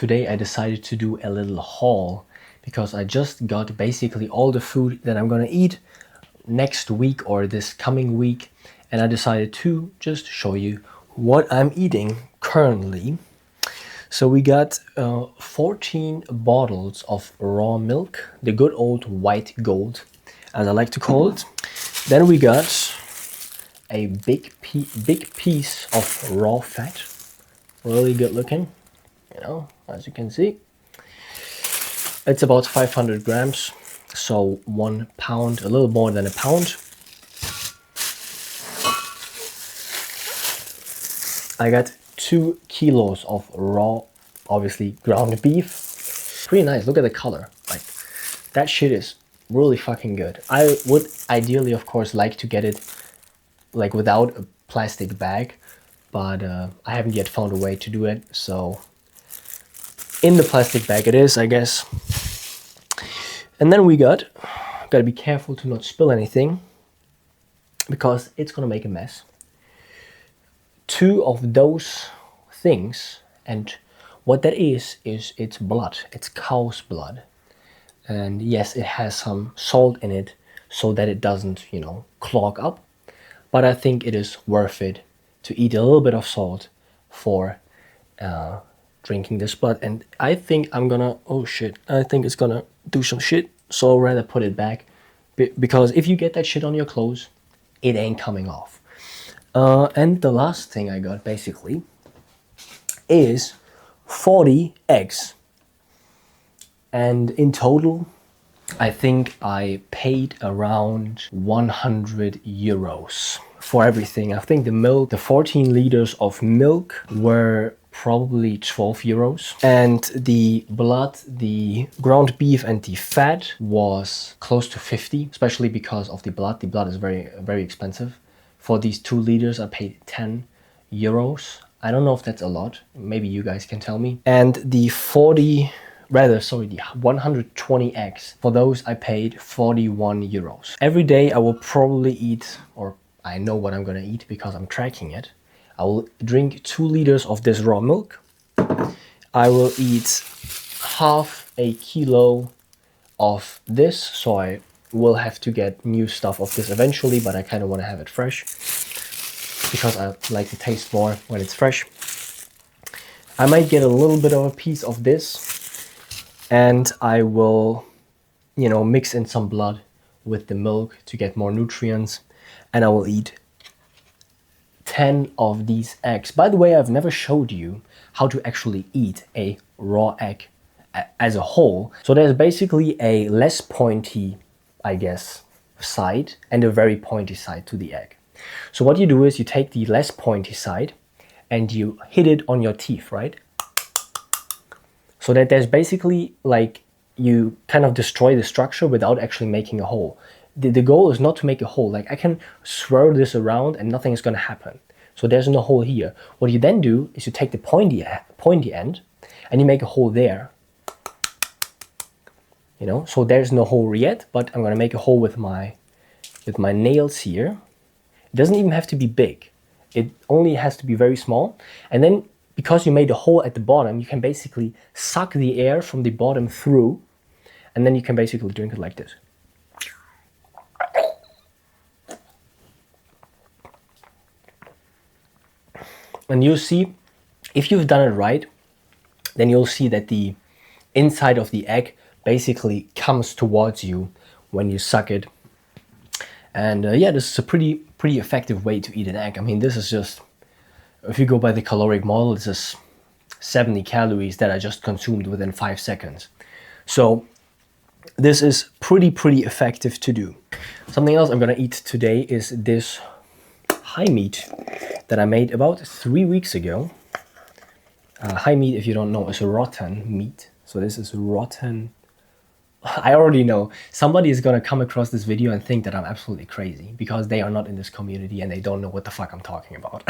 Today I decided to do a little haul because I just got basically all the food that I'm gonna eat next week or this coming week, and I decided to just show you what I'm eating currently. So we got 14 bottles of raw milk, the good old white gold, as I like to call it. Then we got a big piece of raw fat, really good looking, as you can see. It's about 500 grams, so 1 pound, a little more than a pound. I got 2 kilos of raw, obviously ground beef. Pretty nice, look at the color. Like, that shit is really fucking good. I would ideally, of course, like to get it like without a plastic bag, but I haven't yet found a way to do it, so in the plastic bag it is, I guess. And then we gotta be careful to not spill anything because it's gonna make a mess. 2 of those things, and what that is it's blood. It's cow's blood. And yes, it has some salt in it so that it doesn't, clog up. But I think it is worth it to eat a little bit of salt for drinking this blood. And I think I'm gonna, oh shit, I think it's gonna do some shit. So I'd rather put it back because if you get that shit on your clothes, it ain't coming off. And the last thing I got basically is 40 eggs. And in total, I think I paid around 100 euros for everything. I think the milk, the 14 liters of milk were probably 12 euros. And the blood, the ground beef and the fat was close to 50, especially because of the blood. The blood is very, very expensive. For these 2 liters, I paid 10 euros. I don't know if that's a lot. Maybe you guys can tell me. And the 120 eggs. For those, I paid 41 euros. Every day I will probably eat, or I know what I'm gonna eat because I'm tracking it. I will drink 2 liters of this raw milk. I will eat half a kilo of this, so I will have to get new stuff of this eventually, but I kind of want to have it fresh because I like to taste more when it's fresh. I might get a little bit of a piece of this, and I will, mix in some blood with the milk to get more nutrients, and I will eat 10 of these eggs. By the way, I've never showed you how to actually eat a raw egg as a whole. So there's basically a less pointy, I guess, side and a very pointy side to the egg. So what you do is you take the less pointy side and you hit it on your teeth, right? So that there's basically like you kind of destroy the structure without actually making a hole. The goal is not to make a hole. Like I can swirl this around and nothing is going to happen. So there's no hole here. What you then do is you take the pointy end and you make a hole there. So there's no hole yet, but I'm going to make a hole with my nails here. It doesn't even have to be big. It only has to be very small. And then because you made a hole at the bottom, you can basically suck the air from the bottom through, and then you can basically drink it like this. And you'll see, if you've done it right, then you'll see that the inside of the egg basically comes towards you when you suck it. And yeah, this is a pretty effective way to eat an egg. I mean, this is just, if you go by the caloric model, this is 70 calories that I just consumed within 5 seconds. So this is pretty effective to do. Something else I'm gonna eat today is this high meat that I made about 3 weeks ago. High meat, if you don't know, is a rotten meat. So this is rotten. I already know somebody is gonna come across this video and think that I'm absolutely crazy because they are not in this community and they don't know what the fuck I'm talking about.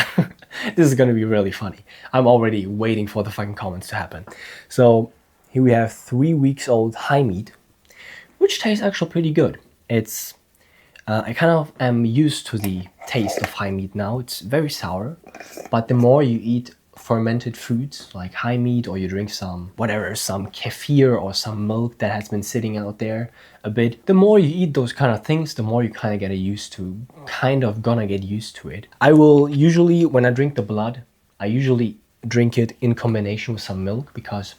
This is gonna be really funny. I'm already waiting for the fucking comments to happen. So here we have 3 weeks old high meat, which tastes actually pretty good. It's I kind of am used to the taste of high meat now. It's very sour, but the more you eat fermented foods like high meat, or you drink some whatever, some kefir or some milk that has been sitting out there a bit, the more you eat those kind of things, the more you kind of gonna get used to it. I will usually, when I drink the blood, I usually drink it in combination with some milk, because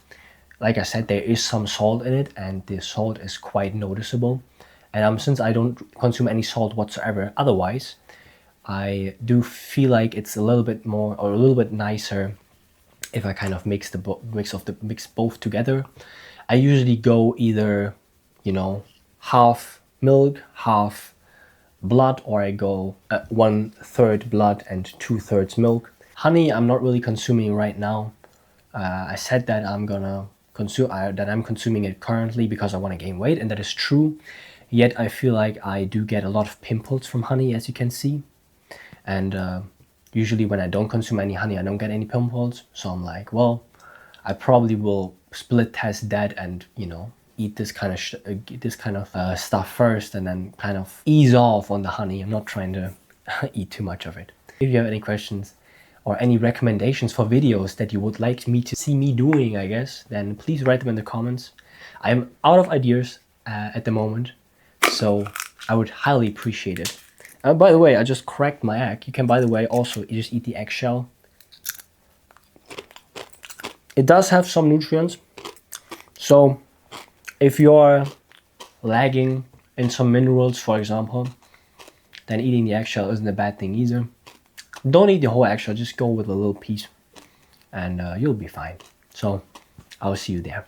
like I said, there is some salt in it, and the salt is quite noticeable. And since I don't consume any salt whatsoever otherwise, I do feel like it's a little bit more, or a little bit nicer, if I kind of mix both together. I usually go either, you know, half milk, half blood, or I go 1/3 blood and 2/3 milk. Honey, I'm not really consuming right now. I said that I'm consuming it currently because I want to gain weight, and that is true. Yet I feel like I do get a lot of pimples from honey, as you can see. And usually when I don't consume any honey, I don't get any pimples. So I'm like, well, I probably will split test that, and, you know, eat this kind of stuff first, and then kind of ease off on the honey. I'm not trying to eat too much of it. If you have any questions or any recommendations for videos that you would like me to see me doing, I guess, then please write them in the comments. I'm out of ideas at the moment, so I would highly appreciate it. By the way, I just cracked my egg. You can, by the way, also just eat the eggshell. It does have some nutrients, so if you're lagging in some minerals, for example, then eating the eggshell isn't a bad thing either. Don't eat the whole eggshell, just go with a little piece, and you'll be fine. So I'll see you there.